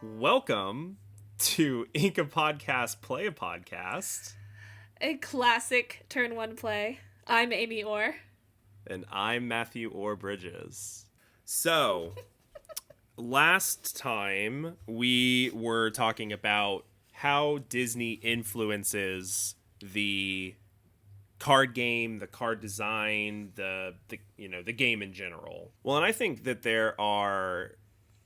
Welcome to Inca Podcast Play a Podcast. A classic turn one play. I'm Amy Orr. And I'm Matthew Orr Bridges. So, last time we were talking about how Disney influences the card game, the card design, the game in general. Well, and I think that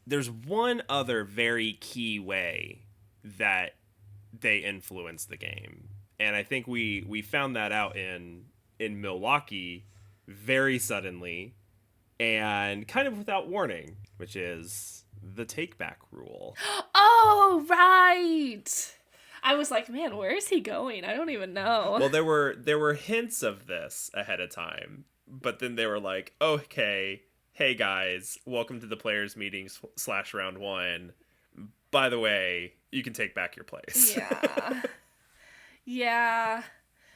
there's one other very key way that they influence the game. And I think we found that out in Milwaukee very suddenly and kind of without warning, which is the Takeback rule. Oh, right! I was like, man, where is he going? I don't even know. Well, there were hints of this ahead of time, but then they were like, okay, hey guys, welcome to the players meeting / round one. By the way, you can take back your place. Yeah. Yeah.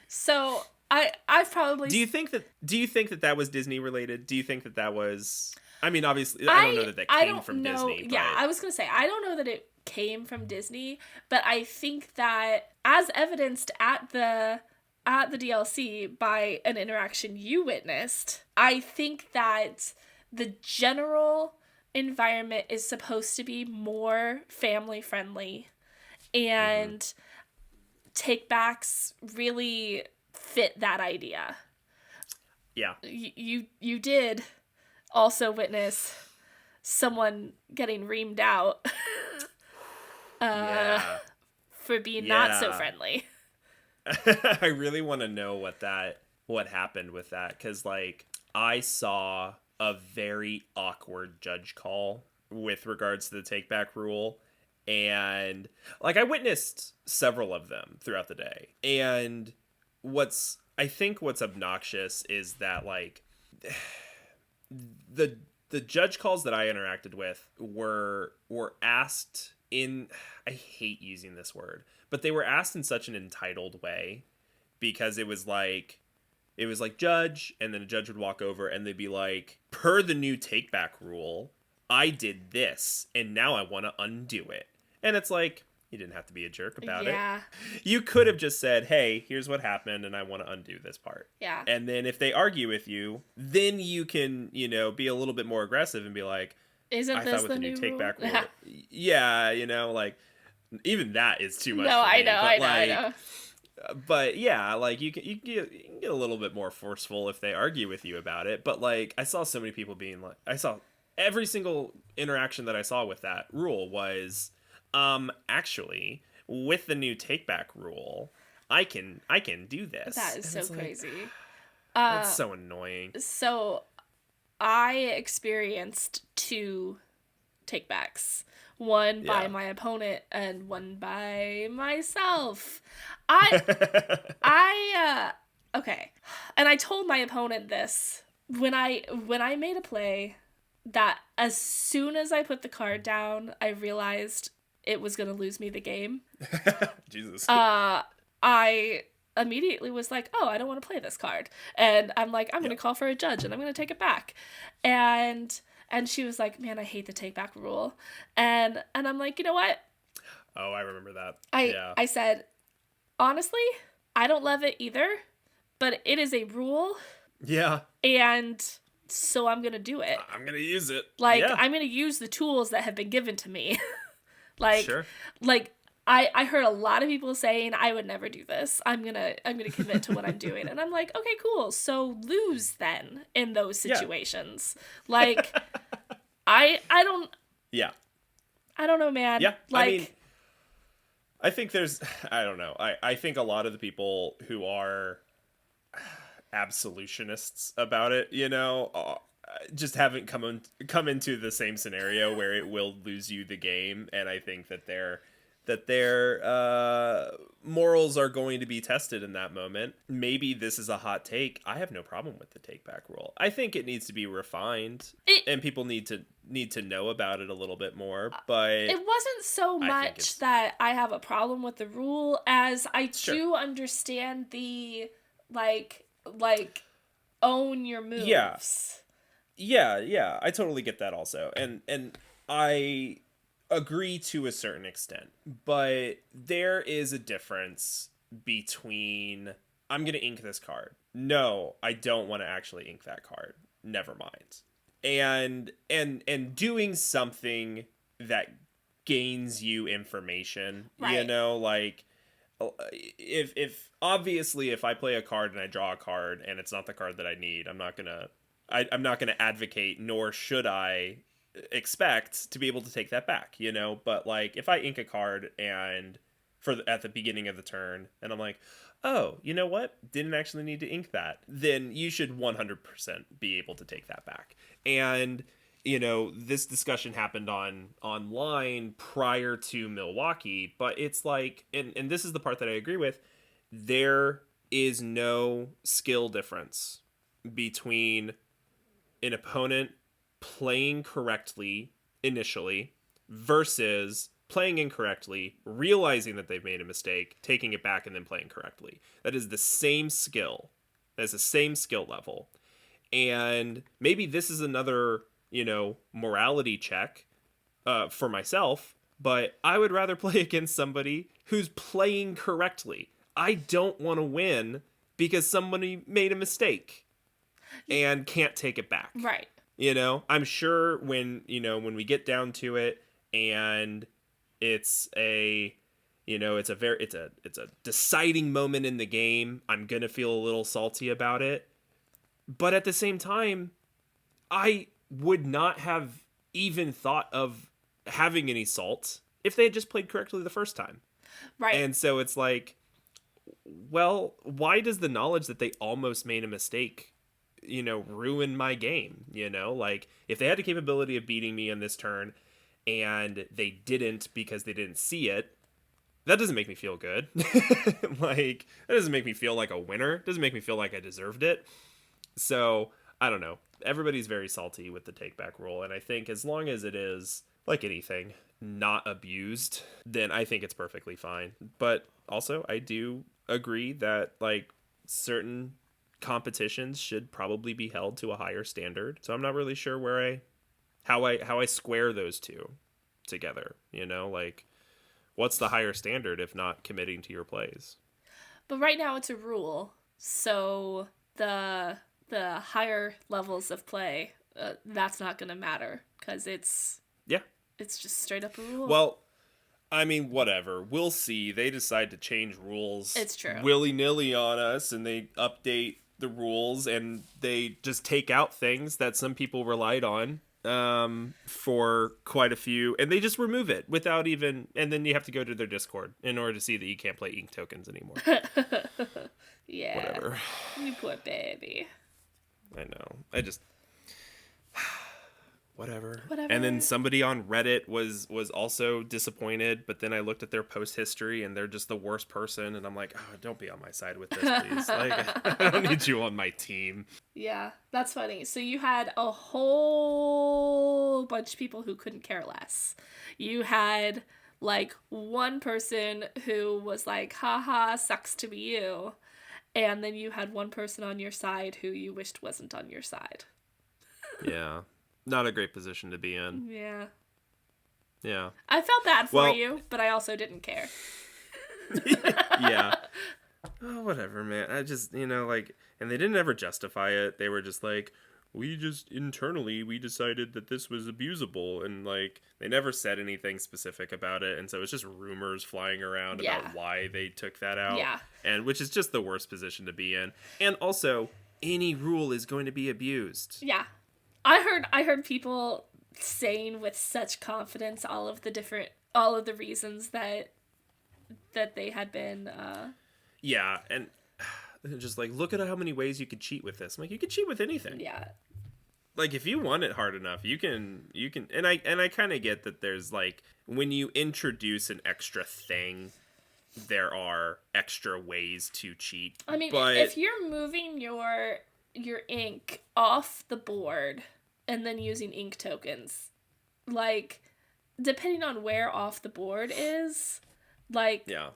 So I've probably. Do you think that was Disney related? Do you think that was? I mean, obviously, I don't know that came from Disney. But... Yeah, I was gonna say I don't know that it came from Disney, but I think that as evidenced at the DLC by an interaction you witnessed, I think that the general environment is supposed to be more family friendly, and Takebacks really fit that idea. Yeah. You did also witness someone getting reamed out for being not so friendly. I really want to know what happened with that, because I saw a very awkward judge call with regards to the take back rule, and I witnessed several of them throughout the day. And what's obnoxious is that the judge calls that I interacted with were asked in, I hate using this word, but they were asked in such an entitled way, because it was like judge, and then a judge would walk over and they'd be like, per the new take back rule, I did this and now I want to undo it. And it's like, you didn't have to be a jerk about it. You could have just said, hey, here's what happened and I want to undo this part. Yeah. And then if they argue with you, then you can, be a little bit more aggressive and be like, isn't this the new take back rule? Yeah. Yeah, even that is too much. No, for me. I know. But yeah, you can get a little bit more forceful if they argue with you about it. But I saw so many people being like, I saw every single interaction that I saw with that rule was, actually, with the new take back rule, I can do this. That is so crazy. That's so annoying. So I experienced 2 takebacks. One by my opponent and one by myself. Okay. And I told my opponent this when I made a play that as soon as I put the card down, I realized it was going to lose me the game. Jesus. I immediately was like, oh, I don't want to play this card. And I'm like, I'm going to call for a judge and I'm going to take it back. And she was like, man, I hate the take back rule. And I'm like, you know what? Oh, I remember that. I said, honestly, I don't love it either, but it is a rule. Yeah. And so I'm going to do it. I'm going to use it. I'm going to use the tools that have been given to me. Sure. I heard a lot of people saying I would never do this. I'm gonna commit to what I'm doing. And I'm like, okay, cool. So lose then in those situations. Yeah. I don't. Yeah. I don't know, man. Yeah. I think I don't know. I think a lot of the people who are absolutionists about it, just haven't come into the same scenario where it will lose you the game. And I think that their morals are going to be tested in that moment. Maybe this is a hot take. I have no problem with the take back rule. I think it needs to be refined, and people need to know about it a little bit more. But it wasn't so much that I have a problem with the rule as I do understand the own your moves. Yeah, I totally get that also. And agree to a certain extent, but there is a difference between I'm going to ink this card. No, I don't want to actually ink that card. Never mind. And doing something that gains you information, Right. like if obviously if I play a card and I draw a card and it's not the card that I need, I'm not gonna advocate, nor should I expect to be able to take that back, but like if I ink a card and at the beginning of the turn and I'm like, oh, you know what, didn't actually need to ink that, then you should 100% be able to take that back. And this discussion happened online prior to Milwaukee, but it's like, and this is the part that I agree with, there is no skill difference between an opponent playing correctly initially versus playing incorrectly, realizing that they've made a mistake, taking it back, and then playing correctly. That is the same skill. That's the same skill level. And maybe this is another, morality check for myself, but I would rather play against somebody who's playing correctly. I don't want to win because somebody made a mistake and can't take it back. Right. I'm sure when we get down to it and it's a deciding moment in the game, I'm going to feel a little salty about it. But at the same time, I would not have even thought of having any salt if they had just played correctly the first time. Right. And so it's like, well, why does the knowledge that they almost made a mistake, ruin my game? Like if they had the capability of beating me on this turn and they didn't because they didn't see it, that doesn't make me feel good. Like, that doesn't make me feel like a winner. It doesn't make me feel like I deserved it. So, I don't know. Everybody's very salty with the take-back rule, and I think as long as it is, like anything, not abused, then I think it's perfectly fine. But also, I do agree that, like, certain competitions should probably be held to a higher standard. So I'm not really sure how I square those two together, like what's the higher standard if not committing to your plays? But right now it's a rule. So the higher levels of play, that's not going to matter cuz it's just straight up a rule. Well, I mean, whatever. We'll see. They decide to change rules. It's true. Willy-nilly on us, and they update the rules, and they just take out things that some people relied on for quite a few, and they just remove it without even, and then you have to go to their Discord in order to see that you can't play ink tokens anymore. Yeah. Whatever. You poor baby. I know. Whatever. And then somebody on Reddit was also disappointed, but then I looked at their post history and they're just the worst person, and I'm like, oh, don't be on my side with this, please. Like, I don't need you on my team. Yeah, that's funny. So you had a whole bunch of people who couldn't care less. You had like one person who was like, haha, sucks to be you. And then you had one person on your side who you wished wasn't on your side. Yeah. Not a great position to be in. Yeah. Yeah. I felt bad for you, but I also didn't care. Yeah. Oh, whatever, man. I just, like, and they didn't ever justify it. They were just like, we decided that this was abusable, and like they never said anything specific about it, and so it's just rumors flying around about why they took that out. Yeah. And which is just the worst position to be in. And also, any rule is going to be abused. Yeah. I heard people saying with such confidence all of the reasons that they had been Yeah, and just like, look at how many ways you could cheat with this. I'm like, you could cheat with anything. Yeah. Like, if you want it hard enough, you can, and I kind of get that there's like, when you introduce an extra thing, there are extra ways to cheat. I mean, but if you're moving your ink off the board and then using ink tokens, like, depending on where off the board is, like, yeah,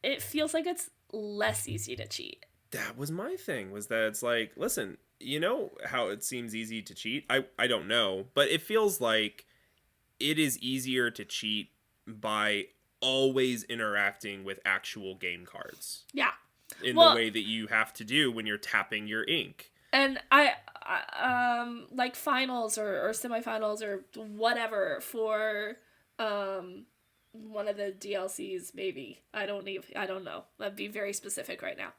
it feels like it's less easy to cheat. That was my thing, was that it's like, listen, you know how it seems easy to cheat? I don't know, but it feels like it is easier to cheat by always interacting with actual game cards. Yeah. In the way that you have to do when you're tapping your ink. And I like finals or semifinals or whatever for one of the DLCs, maybe. I don't know. That'd be very specific right now.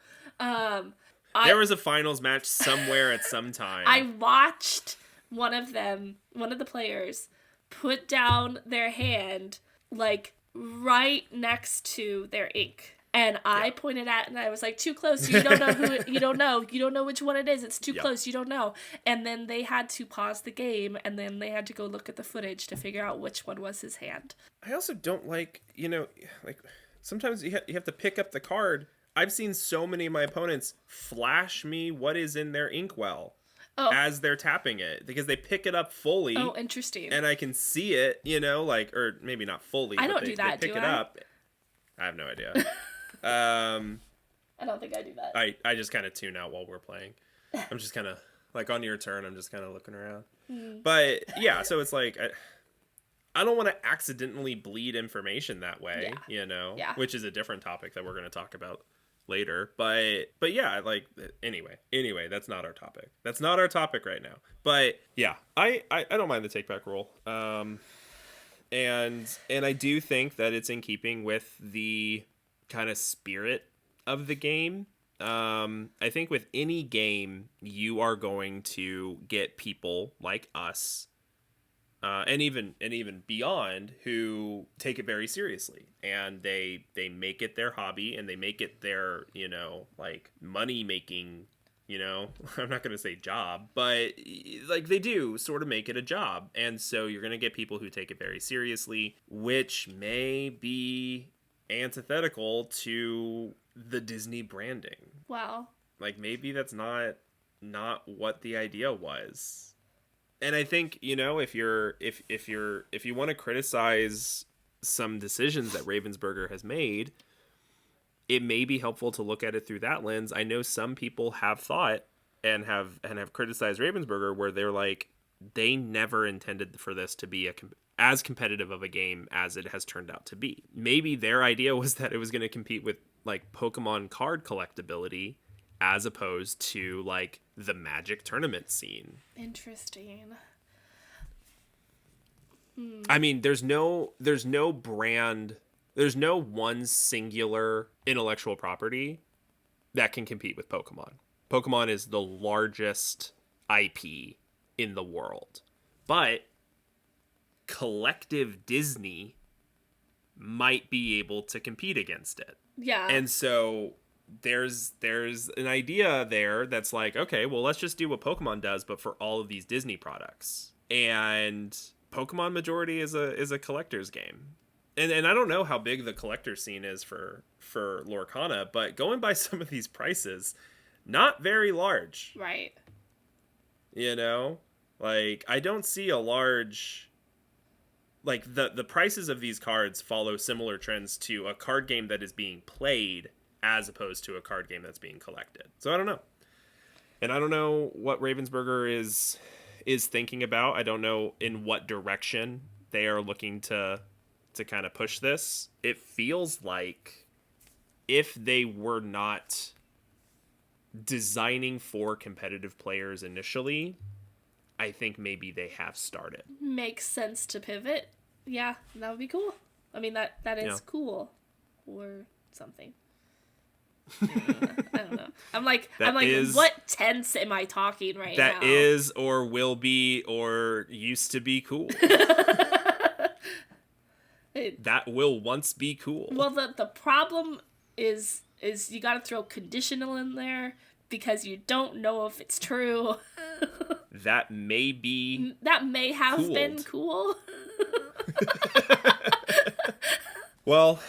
There was a finals match somewhere at some time. I watched one of the players put down their hand like right next to their ink. And I pointed at, and I was like, too close. You don't know who, you don't know which one it is. It's too close. You don't know. And then they had to pause the game, and then they had to go look at the footage to figure out which one was his hand. I also don't like, sometimes you have to pick up the card. I've seen so many of my opponents flash me what is in their inkwell as they're tapping it, because they pick it up fully. Oh, interesting. And I can see it, or maybe not fully. I don't do that, they pick it up. I have no idea. I don't think I do that. I just kind of tune out while we're playing. I'm just kind of like on your turn. I'm just kind of looking around. But yeah, so it's like I don't want to accidentally bleed information that way, which is a different topic that we're going to talk about later. But yeah, like anyway, that's not our topic. That's not our topic right now. But yeah, I don't mind the take back rule. And I do think that it's in keeping with the kind of spirit of the game. I think with any game, you are going to get people like us, and even beyond, who take it very seriously, and they make it their hobby, and they make it their like money making. I'm not going to say job, but like they do sort of make it a job. And so you're going to get people who take it very seriously, which may be antithetical to the Disney branding. Wow. Like maybe that's not what the idea was. And I think, if you want to criticize some decisions that Ravensburger has made, it may be helpful to look at it through that lens. I know some people have thought and have criticized Ravensburger where they're like, they never intended for this to be as competitive of a game as it has turned out to be. Maybe their idea was that it was going to compete with like Pokemon card collectability as opposed to like the Magic tournament scene. Interesting. I mean, there's no brand, there's no one singular intellectual property that can compete with Pokemon. Pokemon is the largest IP in the world. But collective Disney might be able to compete against it. Yeah. And so there's an idea there that's like, okay, well, let's just do what Pokemon does, but for all of these Disney products. And Pokemon majority is a collector's game. And I don't know how big the collector scene is for Lorcana, but going by some of these prices, not very large. Right. Like I don't see a large, like the prices of these cards follow similar trends to a card game that is being played as opposed to a card game that's being collected. So I don't know. And I don't know what Ravensburger is thinking about. I don't know in what direction they are looking to kind of push this. It feels like if they were not designing for competitive players initially, I think maybe they have started. Makes sense to pivot. Yeah, that would be cool. I mean, that is cool. Or something. I don't know. I'm like, is, what tense am I talking right now? That is or will be or used to be cool. That will once be cool. Well, the problem is you got to throw conditional in there because you don't know if it's true. That may have cooled. been cool. Well,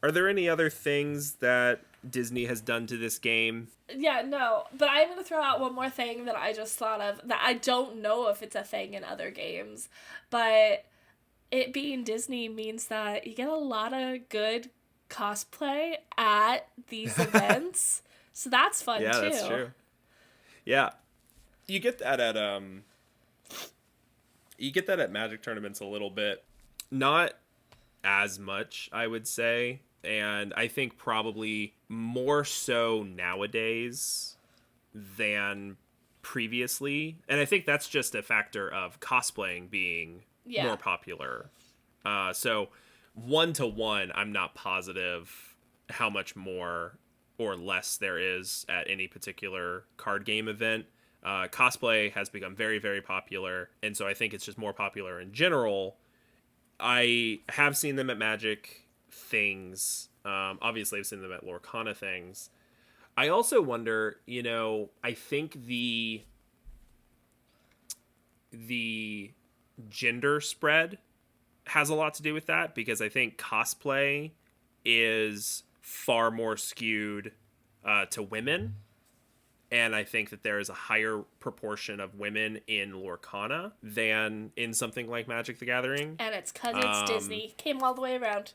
are there any other things that Disney has done to this game? Yeah, no. But I'm going to throw out one more thing that I just thought of that I don't know if it's a thing in other games. But it being Disney means that you get a lot of good cosplay at these events. So that's fun, too. Yeah, that's true. Yeah. You get that at You get that at Magic tournaments a little bit. Not as much, I would say. And I think probably more so nowadays than previously. And I think that's just a factor of cosplaying being more popular. So 1-to-1, I'm not positive how much more or less there is at any particular card game event. Cosplay has become very, very popular, and so I think it's just more popular in general. I have seen them at Magic things. Obviously, I've seen them at Lorcana things. I also wonder, I think the gender spread has a lot to do with that, because I think cosplay is far more skewed to women. And I think that there is a higher proportion of women in Lorcana than in something like Magic the Gathering. And it's because it's Disney. Came all the way around.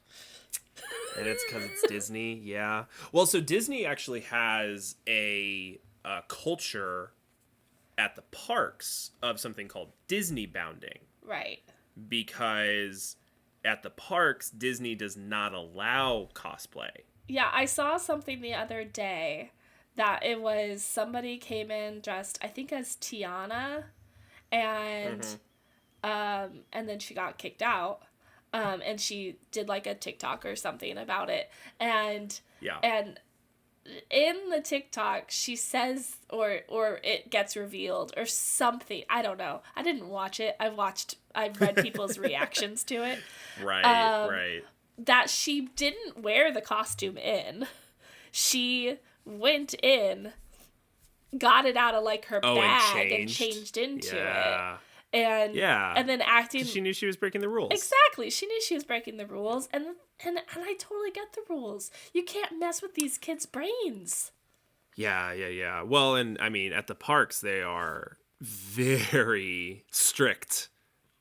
And it's because it's Disney, yeah. Well, so Disney actually has a culture at the parks of something called Disney bounding. Right. Because at the parks, Disney does not allow cosplay. Yeah, I saw something the other day that it was somebody came in dressed, I think, as Tiana, and and then she got kicked out, and she did like a TikTok or something about it, and in the TikTok she says, or it gets revealed or something, I don't know, I didn't watch it, I've read people's reactions to it, right, that she didn't wear the costume in, she went in, got it out of like her bag and changed into it. And then acting, she knew she was breaking the rules. Exactly. She knew she was breaking the rules, and I totally get the rules. You can't mess with these kids' brains. Yeah. Well, and I mean, at the parks they are very strict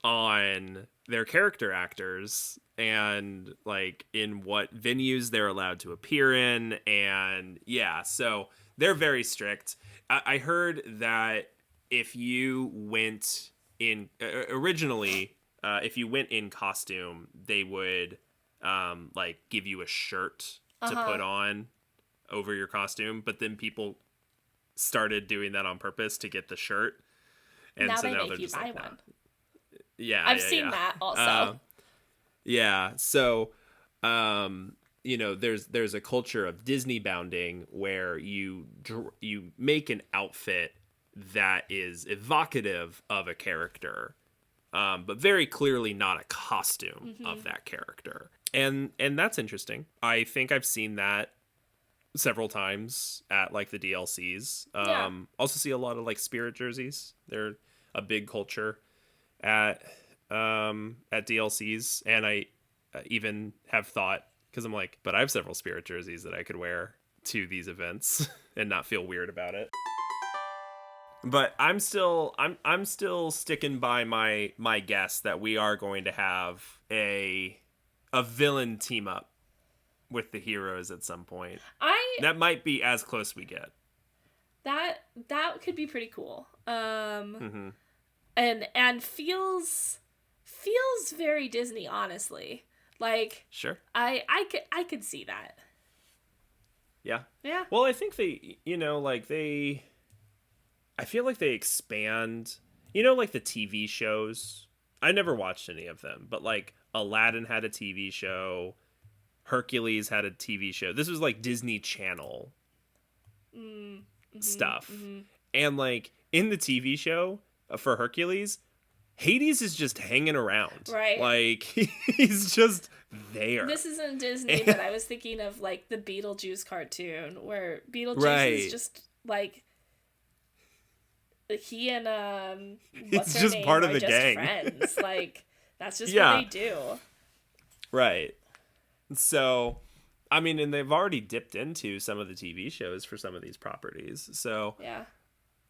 on their character actors and like in what venues they're allowed to appear in, and so they're very strict. I heard that if you went in originally, if you went in costume, they would like give you a shirt to put on over your costume, but then people started doing that on purpose to get the shirt, and now so they now make they're you just buy like, one. I've seen that also. So there's a culture of Disney bounding where you make an outfit that is evocative of a character, but very clearly not a costume of that character, and that's interesting. I think I've seen that several times at like the DLCs. Also see a lot of like spirit jerseys. They're a big culture at DLCs, and I even have thought, because I'm like, but I have several spirit jerseys that I could wear to these events and not feel weird about it. But I'm still sticking by my guess that we are going to have a villain team up with the heroes at some point. That might be as close we get. That could be pretty cool. And feels very Disney, honestly. Like, sure, I could see that. Yeah. Well, I think they, I feel like they expand, like the TV shows. I never watched any of them, but like Aladdin had a TV show, Hercules had a TV show. This was like Disney Channel stuff, and like in the TV show for Hercules, Hades is just hanging around. Right. Like, he's just there. This isn't Disney, but I was thinking of, like, the Beetlejuice cartoon, where Beetlejuice is just, like, he and, what's her name part of are the just gang. friends. Like, that's just what they do. Right. So, I mean, and they've already dipped into some of the TV shows for some of these properties. So, yeah.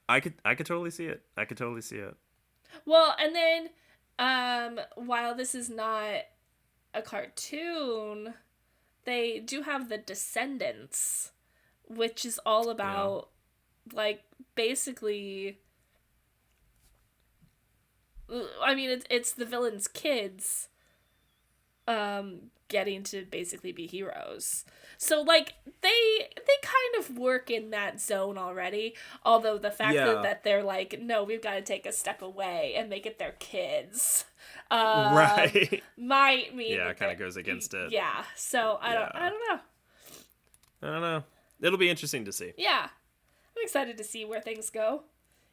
I could totally see it. Well, and then, while this is not a cartoon, they do have the Descendants, which is all about, like, basically I mean, it's the villain's kids getting to basically be heroes. So like they kind of work in that zone already, although the fact Yeah. that they're like, no, we've got to take a step away and make it their kids, Right. might mean Yeah, that it kind of goes against it. yeah. So I don't know. I don't know. It'll be interesting to see. Yeah, I'm excited to see where things go,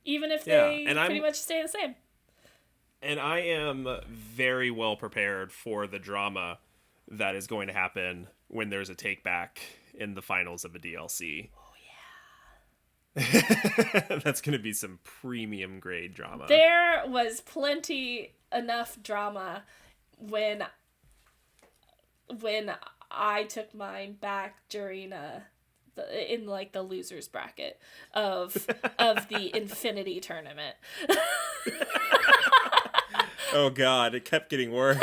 even if Yeah, they and pretty much stay the same. And I am very well prepared for the drama that is going to happen when there's a takeback in the finals of a DLC. Oh yeah. That's going to be some premium grade drama. There was plenty enough drama when I took mine back during in like the losers bracket of the Infinity tournament. Oh god, it kept getting worse.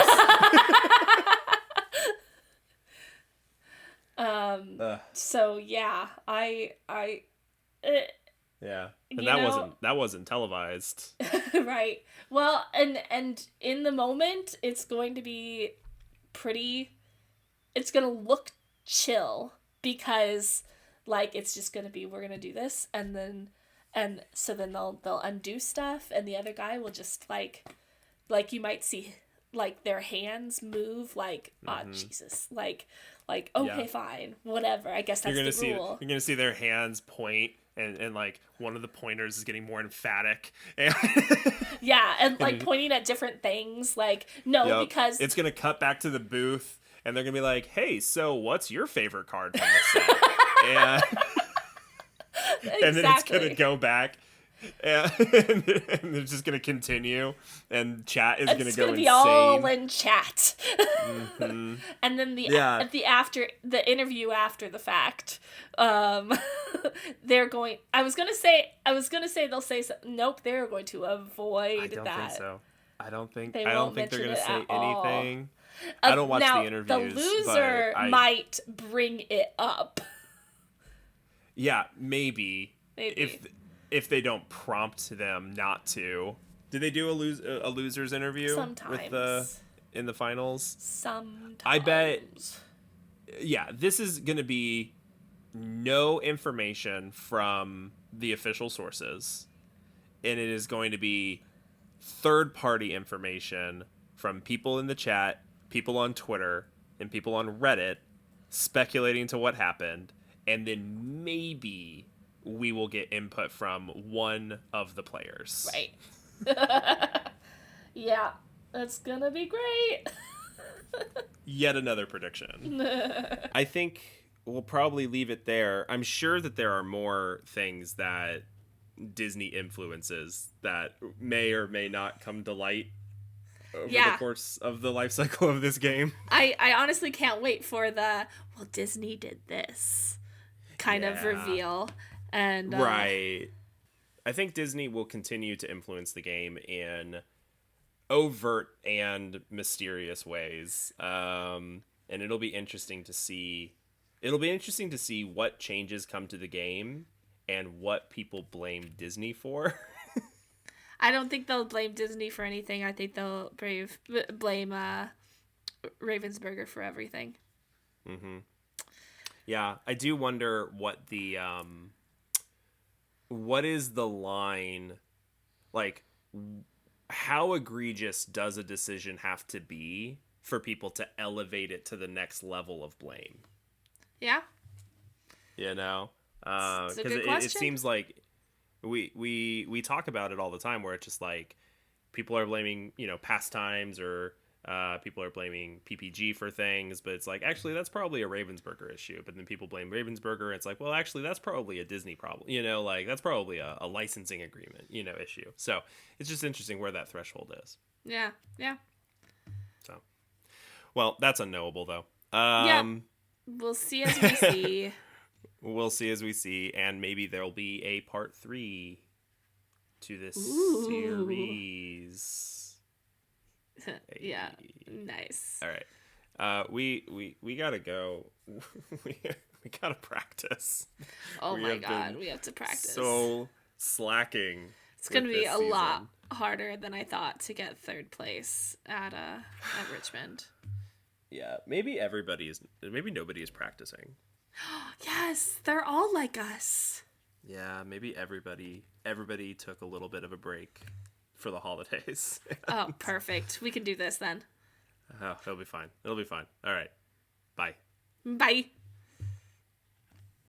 So yeah, I yeah, and that wasn't televised. right. Well, and in the moment, it's going to be it's going to look chill because like it's just going to be, we're going to do this, and so then they'll undo stuff, and the other guy will just like you might see like their hands move like, Jesus, like okay, Yeah. fine, whatever, I guess that's the rule. You're gonna see their hands point, and like one of the pointers is getting more emphatic. And Yeah, and like pointing at different things, like no, because it's gonna cut back to the booth, and they're gonna be like, "Hey, so what's your favorite card from the set?" and, exactly. and then it's gonna go back. And they're just gonna continue, and chat is gonna go be insane. all in chat. Mm-hmm. And then the interview after the fact, they're going. I was gonna say they'll say nope. They're going to avoid I don't that. think so. I don't think They they're won't gonna mention say it at all. anything. I don't watch now, the interviews. The loser but might bring it up. Yeah, maybe. Maybe. If they don't prompt them not to. Did they do a losers interview Sometimes. in the finals? Sometimes. I bet. Yeah, this is gonna be no information from the official sources, and it is going to be third-party information from people in the chat, people on Twitter, and people on Reddit speculating to what happened, and then maybe we will get input from one of the players. Right. Yeah, that's gonna be great. Yet another prediction. I think we'll probably leave it there. I'm sure that there are more things that Disney influences that may or may not come to light over the course of the life cycle of this game. I honestly can't wait for the, well, Disney did this kind of reveal. And right. I think Disney will continue to influence the game in overt and mysterious ways. And it'll be interesting to see what changes come to the game and what people blame Disney for. I don't think they'll blame Disney for anything. I think they'll blame Ravensburger for everything. Mm-hmm. Yeah, I do wonder what the what is the line, like, how egregious does a decision have to be for people to elevate it to the next level of blame? Yeah. You know? It's a good it question. seems like we talk about it all the time, where it's just like people are blaming, pastimes, or people are blaming PPG for things, but it's like, actually, that's probably a Ravensburger issue. But then people blame Ravensburger, and it's like, well, actually, that's probably a Disney problem. Like, that's probably a licensing agreement, issue. So it's just interesting where that threshold is. Yeah, yeah. So, well, that's unknowable, though. Yeah. We'll see as we see. We'll see as we see, and maybe there'll be a part 3 to this series. Yeah, nice. All right, we gotta go. we gotta practice. Oh my god, we have to practice. So slacking. It's It's going to be a lot harder than I thought to get third place at Richmond. Yeah, maybe nobody is practicing. Yes, they're all like us. Yeah, maybe everybody took a little bit of a break for the holidays. Oh, perfect. We can do this then. Oh, it'll be fine. All right. Bye. Bye.